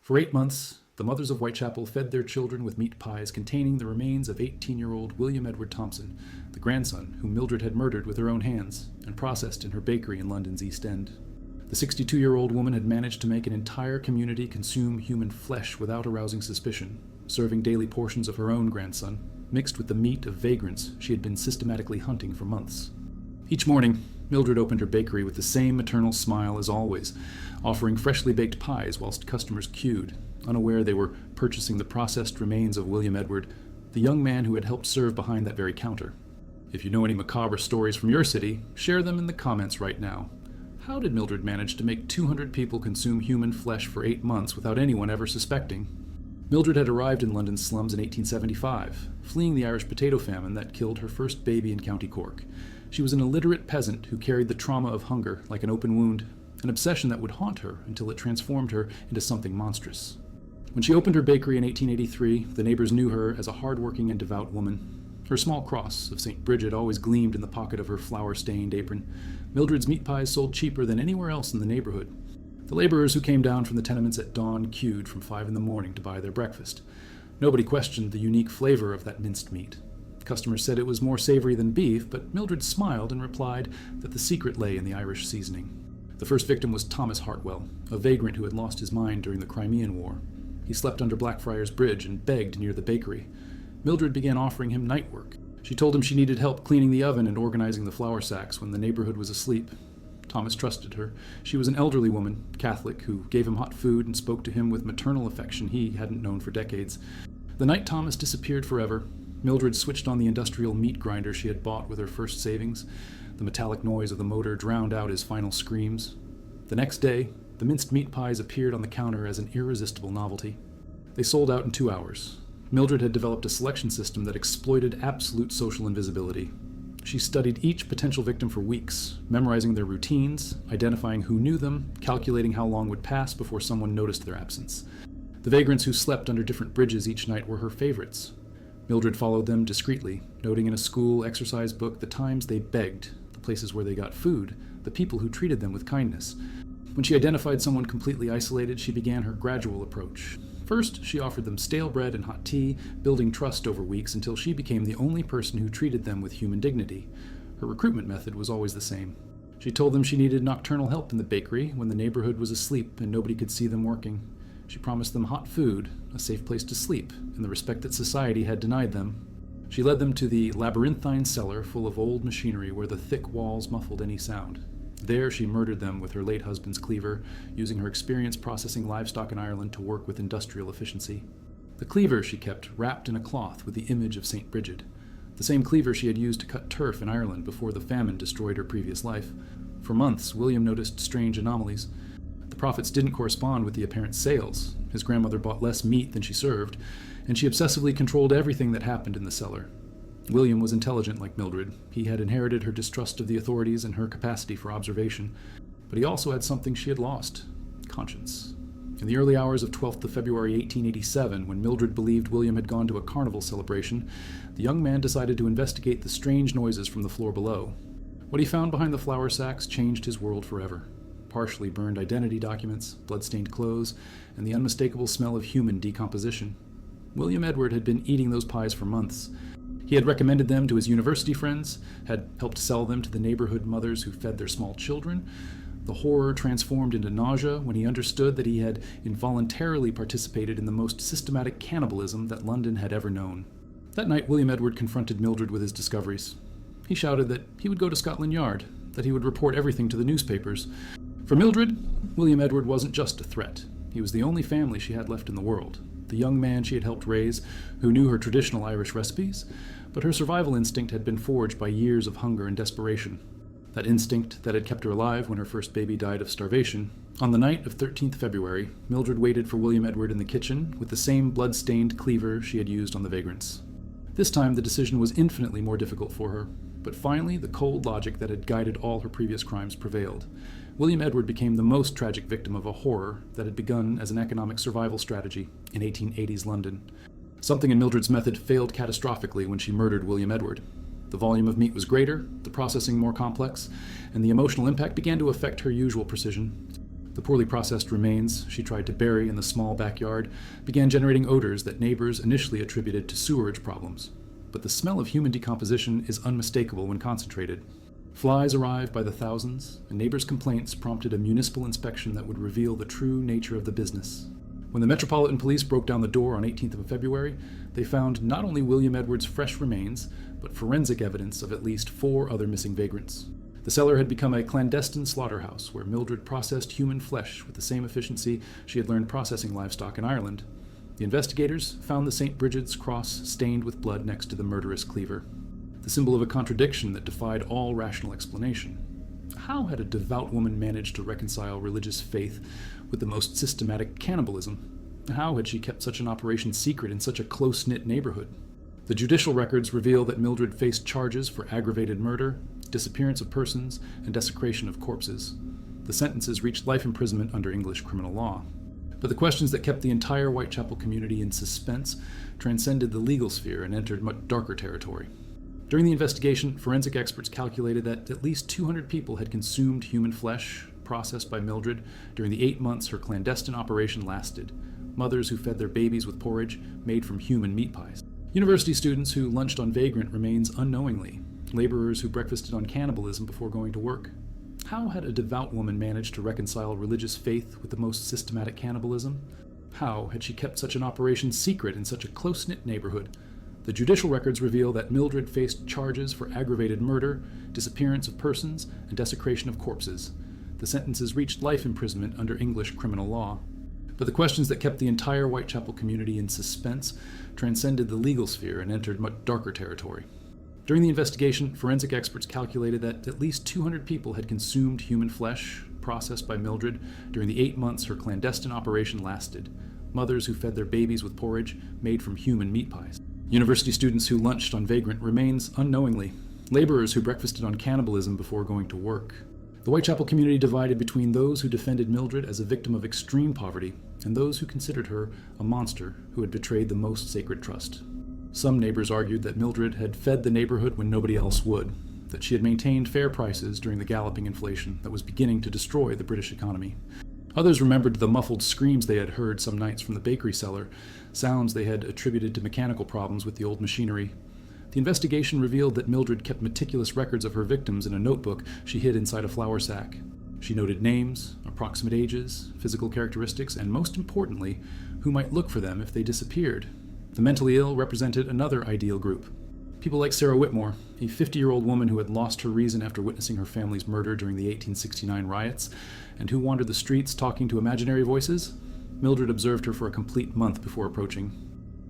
For 8 months, the mothers of Whitechapel fed their children with meat pies containing the remains of 18-year-old William Edward Thompson, the grandson whom Mildred had murdered with her own hands and processed in her bakery in London's East End. The 62-year-old woman had managed to make an entire community consume human flesh without arousing suspicion, serving daily portions of her own grandson, mixed with the meat of vagrants she had been systematically hunting for months. Each morning, Mildred opened her bakery with the same maternal smile as always, offering freshly baked pies whilst customers queued, unaware they were purchasing the processed remains of William Edward, the young man who had helped serve behind that very counter. If you know any macabre stories from your city, share them in the comments right now. How did Mildred manage to make 200 people consume human flesh for 8 months without anyone ever suspecting? Mildred had arrived in London's slums in 1875, fleeing the Irish potato famine that killed her first baby in County Cork. She was an illiterate peasant who carried the trauma of hunger like an open wound, an obsession that would haunt her until it transformed her into something monstrous. When she opened her bakery in 1883, the neighbors knew her as a hard-working and devout woman. Her small cross of St. Bridget always gleamed in the pocket of her flour-stained apron. Mildred's meat pies sold cheaper than anywhere else in the neighborhood. The laborers who came down from the tenements at dawn queued from 5 a.m. to buy their breakfast. Nobody questioned the unique flavor of that minced meat. Customers said it was more savory than beef, but Mildred smiled and replied that the secret lay in the Irish seasoning. The first victim was Thomas Hartwell, a vagrant who had lost his mind during the Crimean War. He slept under Blackfriars Bridge and begged near the bakery. Mildred began offering him night work. She told him she needed help cleaning the oven and organizing the flour sacks when the neighborhood was asleep. Thomas trusted her. She was an elderly woman, Catholic, who gave him hot food and spoke to him with maternal affection he hadn't known for decades. The night Thomas disappeared forever, Mildred switched on the industrial meat grinder she had bought with her first savings. The metallic noise of the motor drowned out his final screams. The next day, the minced meat pies appeared on the counter as an irresistible novelty. They sold out in 2 hours. Mildred had developed a selection system that exploited absolute social invisibility. She studied each potential victim for weeks, memorizing their routines, identifying who knew them, calculating how long would pass before someone noticed their absence. The vagrants who slept under different bridges each night were her favorites. Mildred followed them discreetly, noting in a school exercise book the times they begged, the places where they got food, the people who treated them with kindness. When she identified someone completely isolated, she began her gradual approach. First, she offered them stale bread and hot tea, building trust over weeks until she became the only person who treated them with human dignity. Her recruitment method was always the same. She told them she needed nocturnal help in the bakery when the neighborhood was asleep and nobody could see them working. She promised them hot food, a safe place to sleep, and the respect that society had denied them. She led them to the labyrinthine cellar full of old machinery where the thick walls muffled any sound. There she murdered them with her late husband's cleaver, using her experience processing livestock in Ireland to work with industrial efficiency. The cleaver she kept wrapped in a cloth with the image of St. Bridget, the same cleaver she had used to cut turf in Ireland before the famine destroyed her previous life. For months, William noticed strange anomalies. The profits didn't correspond with the apparent sales. His grandmother bought less meat than she served, and she obsessively controlled everything that happened in the cellar. William was intelligent like Mildred. He had inherited her distrust of the authorities and her capacity for observation. But he also had something she had lost: conscience. In the early hours of 12th of February 1887, when Mildred believed William had gone to a carnival celebration, the young man decided to investigate the strange noises from the floor below. What he found behind the flour sacks changed his world forever. Partially burned identity documents, blood-stained clothes, and the unmistakable smell of human decomposition. William Edward had been eating those pies for months. He had recommended them to his university friends, had helped sell them to the neighborhood mothers who fed their small children. The horror transformed into nausea when he understood that he had involuntarily participated in the most systematic cannibalism that London had ever known. That night, William Edward confronted Mildred with his discoveries. He shouted that he would go to Scotland Yard, that he would report everything to the newspapers. For Mildred, William Edward wasn't just a threat. He was the only family she had left in the world, the young man she had helped raise, who knew her traditional Irish recipes, but her survival instinct had been forged by years of hunger and desperation. That instinct that had kept her alive when her first baby died of starvation. On the night of 13th February, Mildred waited for William Edward in the kitchen with the same blood-stained cleaver she had used on the vagrants. This time the decision was infinitely more difficult for her, but finally the cold logic that had guided all her previous crimes prevailed. William Edward became the most tragic victim of a horror that had begun as an economic survival strategy in 1880s London. Something in Mildred's method failed catastrophically when she murdered William Edward. The volume of meat was greater, the processing more complex, and the emotional impact began to affect her usual precision. The poorly processed remains she tried to bury in the small backyard began generating odors that neighbors initially attributed to sewerage problems. But the smell of human decomposition is unmistakable when concentrated. Flies arrived by the thousands, and neighbors' complaints prompted a municipal inspection that would reveal the true nature of the business. When the Metropolitan Police broke down the door on 18th of February, they found not only William Edwards' fresh remains, but forensic evidence of at least 4 other missing vagrants. The cellar had become a clandestine slaughterhouse where Mildred processed human flesh with the same efficiency she had learned processing livestock in Ireland. The investigators found the St. Bridget's cross stained with blood next to the murderous cleaver, the symbol of a contradiction that defied all rational explanation. How had a devout woman managed to reconcile religious faith with the most systematic cannibalism? How had she kept such an operation secret in such a close-knit neighborhood? The judicial records reveal that Mildred faced charges for aggravated murder, disappearance of persons, and desecration of corpses. The sentences reached life imprisonment under English criminal law. But the questions that kept the entire Whitechapel community in suspense transcended the legal sphere and entered much darker territory. During the investigation, forensic experts calculated that at least 200 people had consumed human flesh processed by Mildred during the 8 months her clandestine operation lasted. Mothers who fed their babies with porridge made from human meat pies. University students who lunched on vagrant remains unknowingly. Laborers who breakfasted on cannibalism before going to work. How had a devout woman managed to reconcile religious faith with the most systematic cannibalism? How had she kept such an operation secret in such a close-knit neighborhood? The judicial records reveal that Mildred faced charges for aggravated murder, disappearance of persons, and desecration of corpses. The sentences reached life imprisonment under English criminal law. But the questions that kept the entire Whitechapel community in suspense transcended the legal sphere and entered much darker territory. During the investigation, forensic experts calculated that at least 200 people had consumed human flesh processed by Mildred during the 8 months her clandestine operation lasted. Mothers who fed their babies with porridge made from human meat pies. University students who lunched on vagrant remains unknowingly. Laborers who breakfasted on cannibalism before going to work. The Whitechapel community divided between those who defended Mildred as a victim of extreme poverty and those who considered her a monster who had betrayed the most sacred trust. Some neighbors argued that Mildred had fed the neighborhood when nobody else would, that she had maintained fair prices during the galloping inflation that was beginning to destroy the British economy. Others remembered the muffled screams they had heard some nights from the bakery cellar, sounds they had attributed to mechanical problems with the old machinery. The investigation revealed that Mildred kept meticulous records of her victims in a notebook she hid inside a flour sack. She noted names, approximate ages, physical characteristics, and most importantly, who might look for them if they disappeared. The mentally ill represented another ideal group. People like Sarah Whitmore, a 50-year-old woman who had lost her reason after witnessing her family's murder during the 1869 riots, and who wandered the streets talking to imaginary voices. Mildred observed her for a complete month before approaching.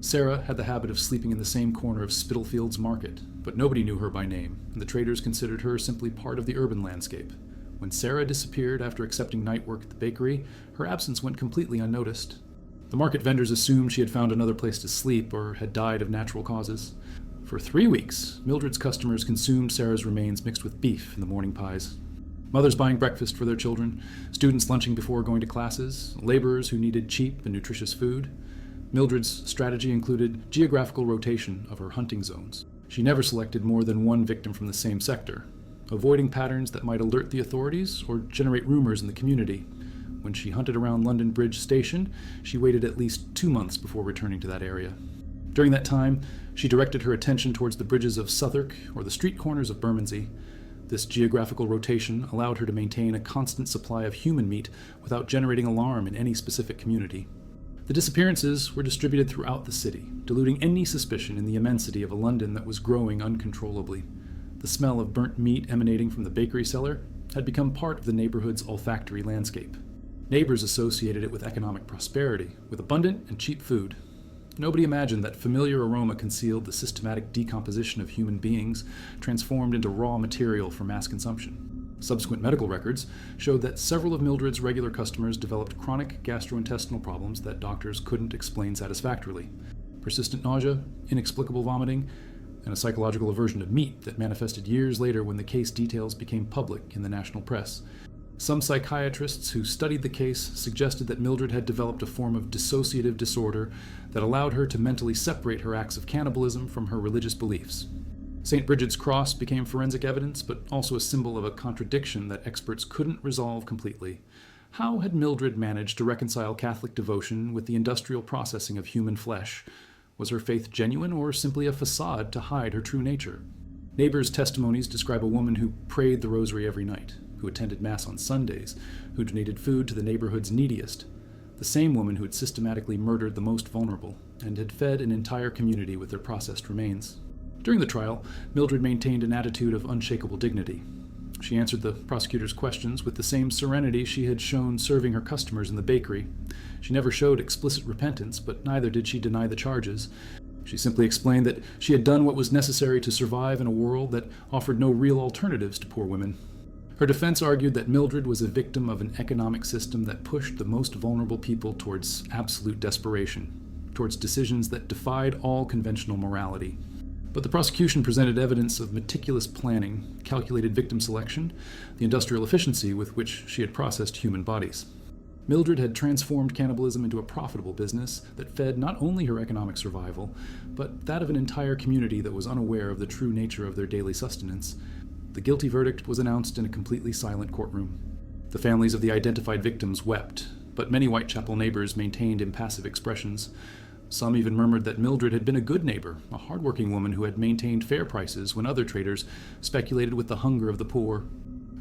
Sarah had the habit of sleeping in the same corner of Spitalfields Market, but nobody knew her by name, and the traders considered her simply part of the urban landscape. When Sarah disappeared after accepting night work at the bakery, her absence went completely unnoticed. The market vendors assumed she had found another place to sleep or had died of natural causes. For 3 weeks, Mildred's customers consumed Sarah's remains mixed with beef in the morning pies. Mothers buying breakfast for their children, students lunching before going to classes, laborers who needed cheap and nutritious food. Mildred's strategy included geographical rotation of her hunting zones. She never selected more than one victim from the same sector, avoiding patterns that might alert the authorities or generate rumors in the community. When she hunted around London Bridge Station, she waited at least 2 months before returning to that area. During that time, she directed her attention towards the bridges of Southwark or the street corners of Bermondsey. This geographical rotation allowed her to maintain a constant supply of human meat without generating alarm in any specific community. The disappearances were distributed throughout the city, diluting any suspicion in the immensity of a London that was growing uncontrollably. The smell of burnt meat emanating from the bakery cellar had become part of the neighborhood's olfactory landscape. Neighbors associated it with economic prosperity, with abundant and cheap food. Nobody imagined that familiar aroma concealed the systematic decomposition of human beings, transformed into raw material for mass consumption. Subsequent medical records showed that several of Mildred's regular customers developed chronic gastrointestinal problems that doctors couldn't explain satisfactorily. Persistent nausea, inexplicable vomiting, and a psychological aversion to meat that manifested years later when the case details became public in the national press. Some psychiatrists who studied the case suggested that Mildred had developed a form of dissociative disorder that allowed her to mentally separate her acts of cannibalism from her religious beliefs. St. Bridget's cross became forensic evidence, but also a symbol of a contradiction that experts couldn't resolve completely. How had Mildred managed to reconcile Catholic devotion with the industrial processing of human flesh? Was her faith genuine or simply a facade to hide her true nature? Neighbors' testimonies describe a woman who prayed the rosary every night, who attended Mass on Sundays, who donated food to the neighborhood's neediest. The same woman who had systematically murdered the most vulnerable and had fed an entire community with their processed remains. During the trial, Mildred maintained an attitude of unshakable dignity. She answered the prosecutor's questions with the same serenity she had shown serving her customers in the bakery. She never showed explicit repentance, but neither did she deny the charges. She simply explained that she had done what was necessary to survive in a world that offered no real alternatives to poor women. Her defense argued that Mildred was a victim of an economic system that pushed the most vulnerable people towards absolute desperation, towards decisions that defied all conventional morality. But the prosecution presented evidence of meticulous planning, calculated victim selection, the industrial efficiency with which she had processed human bodies. Mildred had transformed cannibalism into a profitable business that fed not only her economic survival, but that of an entire community that was unaware of the true nature of their daily sustenance. The guilty verdict was announced in a completely silent courtroom. The families of the identified victims wept, but many Whitechapel neighbors maintained impassive expressions. Some even murmured that Mildred had been a good neighbor, a hardworking woman who had maintained fair prices when other traders speculated with the hunger of the poor.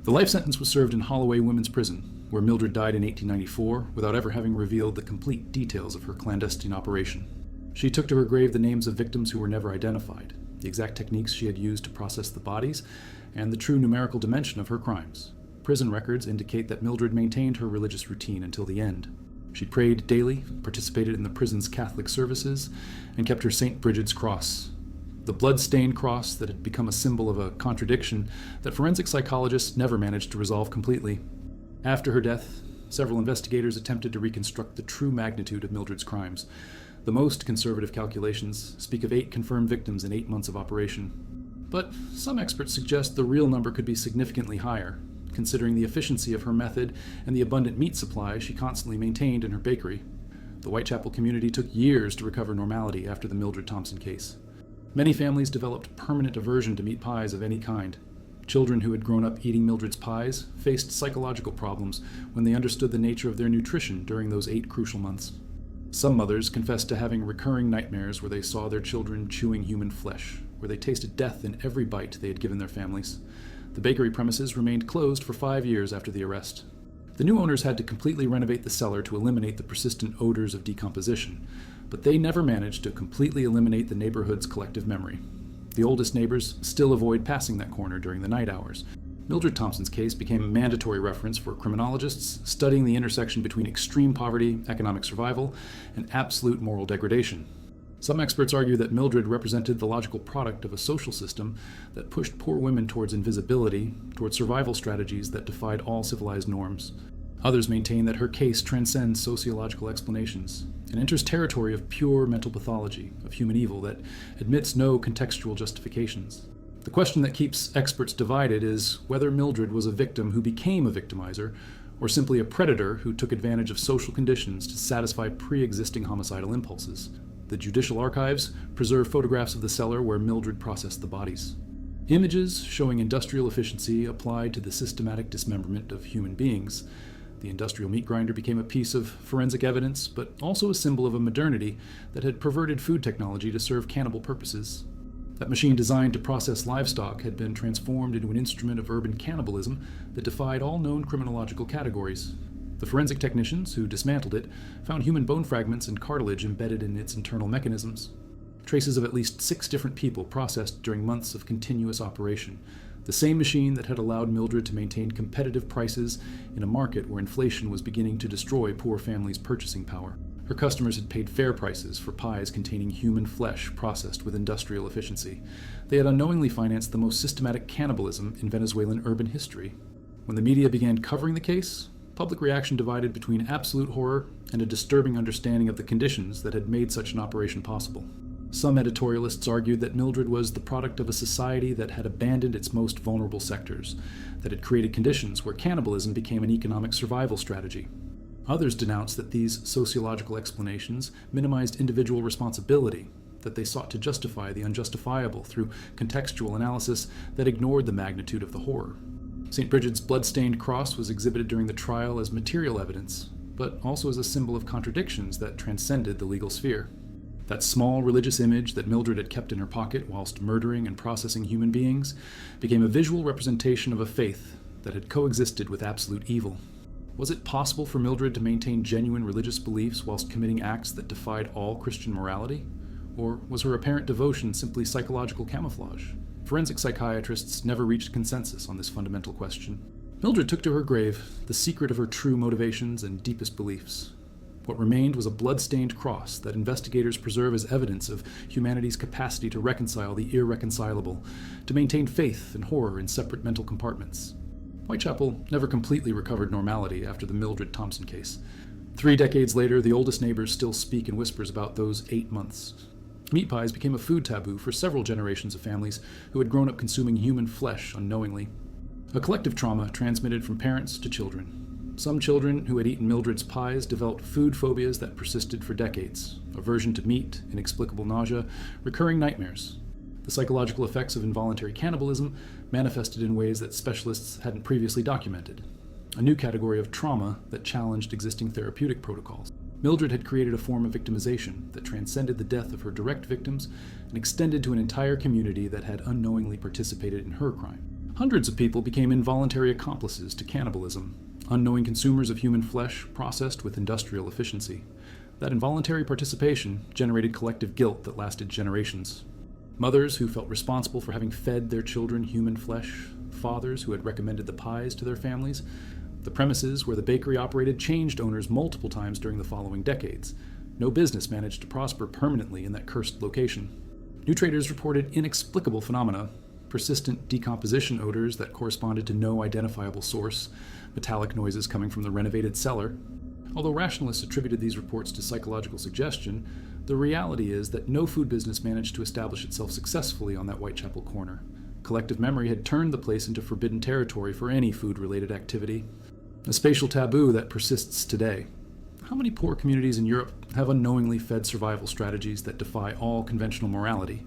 The life sentence was served in Holloway Women's Prison, where Mildred died in 1894 without ever having revealed the complete details of her clandestine operation. She took to her grave the names of victims who were never identified, the exact techniques she had used to process the bodies, and the true numerical dimension of her crimes. Prison records indicate that Mildred maintained her religious routine until the end. She prayed daily, participated in the prison's Catholic services, and kept her St. Bridget's cross, the blood-stained cross that had become a symbol of a contradiction that forensic psychologists never managed to resolve completely. After her death, several investigators attempted to reconstruct the true magnitude of Mildred's crimes. The most conservative calculations speak of 8 confirmed victims in 8 months of operation. But some experts suggest the real number could be significantly higher, considering the efficiency of her method and the abundant meat supply she constantly maintained in her bakery. The Whitechapel community took years to recover normality after the Mildred Thompson case. Many families developed permanent aversion to meat pies of any kind. Children who had grown up eating Mildred's pies faced psychological problems when they understood the nature of their nutrition during those 8 crucial months. Some mothers confessed to having recurring nightmares where they saw their children chewing human flesh, where they tasted death in every bite they had given their families. The bakery premises remained closed for 5 years after the arrest. The new owners had to completely renovate the cellar to eliminate the persistent odors of decomposition, but they never managed to completely eliminate the neighborhood's collective memory. The oldest neighbors still avoid passing that corner during the night hours. Mildred Thompson's case became a mandatory reference for criminologists studying the intersection between extreme poverty, economic survival, and absolute moral degradation. Some experts argue that Mildred represented the logical product of a social system that pushed poor women towards invisibility, towards survival strategies that defied all civilized norms. Others maintain that her case transcends sociological explanations and enters territory of pure mental pathology, of human evil that admits no contextual justifications. The question that keeps experts divided is whether Mildred was a victim who became a victimizer, or simply a predator who took advantage of social conditions to satisfy pre-existing homicidal impulses. The judicial archives preserve photographs of the cellar where Mildred processed the bodies. Images showing industrial efficiency applied to the systematic dismemberment of human beings. The industrial meat grinder became a piece of forensic evidence, but also a symbol of a modernity that had perverted food technology to serve cannibal purposes. That machine designed to process livestock had been transformed into an instrument of urban cannibalism that defied all known criminological categories. The forensic technicians who dismantled it found human bone fragments and cartilage embedded in its internal mechanisms. Traces of at least 6 different people processed during months of continuous operation. The same machine that had allowed Mildred to maintain competitive prices in a market where inflation was beginning to destroy poor families' purchasing power. Her customers had paid fair prices for pies containing human flesh processed with industrial efficiency. They had unknowingly financed the most systematic cannibalism in Venezuelan urban history. When the media began covering the case, public reaction divided between absolute horror and a disturbing understanding of the conditions that had made such an operation possible. Some editorialists argued that Mildred was the product of a society that had abandoned its most vulnerable sectors, that had created conditions where cannibalism became an economic survival strategy. Others denounced that these sociological explanations minimized individual responsibility, that they sought to justify the unjustifiable through contextual analysis that ignored the magnitude of the horror. St. Bridget's blood-stained cross was exhibited during the trial as material evidence, but also as a symbol of contradictions that transcended the legal sphere. That small religious image that Mildred had kept in her pocket whilst murdering and processing human beings became a visual representation of a faith that had coexisted with absolute evil. Was it possible for Mildred to maintain genuine religious beliefs whilst committing acts that defied all Christian morality? Or was her apparent devotion simply psychological camouflage? Forensic psychiatrists never reached consensus on this fundamental question. Mildred took to her grave the secret of her true motivations and deepest beliefs. What remained was a blood-stained cross that investigators preserve as evidence of humanity's capacity to reconcile the irreconcilable, to maintain faith and horror in separate mental compartments. Whitechapel never completely recovered normality after the Mildred Thompson case. 3 decades later, the oldest neighbors still speak in whispers about those 8 months. Meat pies became a food taboo for several generations of families who had grown up consuming human flesh unknowingly. A collective trauma transmitted from parents to children. Some children who had eaten Mildred's pies developed food phobias that persisted for decades: aversion to meat, inexplicable nausea, recurring nightmares. The psychological effects of involuntary cannibalism manifested in ways that specialists hadn't previously documented. A new category of trauma that challenged existing therapeutic protocols. Mildred had created a form of victimization that transcended the death of her direct victims and extended to an entire community that had unknowingly participated in her crime. Hundreds of people became involuntary accomplices to cannibalism, unknowing consumers of human flesh processed with industrial efficiency. That involuntary participation generated collective guilt that lasted generations. Mothers who felt responsible for having fed their children human flesh, fathers who had recommended the pies to their families. The premises where the bakery operated changed owners multiple times during the following decades. No business managed to prosper permanently in that cursed location. New traders reported inexplicable phenomena: persistent decomposition odors that corresponded to no identifiable source, metallic noises coming from the renovated cellar. Although rationalists attributed these reports to psychological suggestion, the reality is that no food business managed to establish itself successfully on that Whitechapel corner. Collective memory had turned the place into forbidden territory for any food-related activity. A spatial taboo that persists today. How many poor communities in Europe have unknowingly fed survival strategies that defy all conventional morality?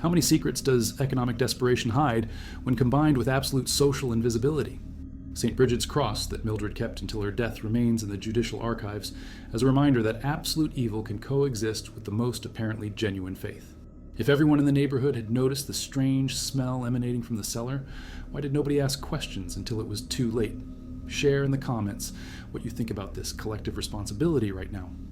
How many secrets does economic desperation hide when combined with absolute social invisibility? St. Bridget's cross that Mildred kept until her death remains in the judicial archives as a reminder that absolute evil can coexist with the most apparently genuine faith. If everyone in the neighborhood had noticed the strange smell emanating from the cellar, why did nobody ask questions until it was too late? Share in the comments what you think about this collective responsibility right now.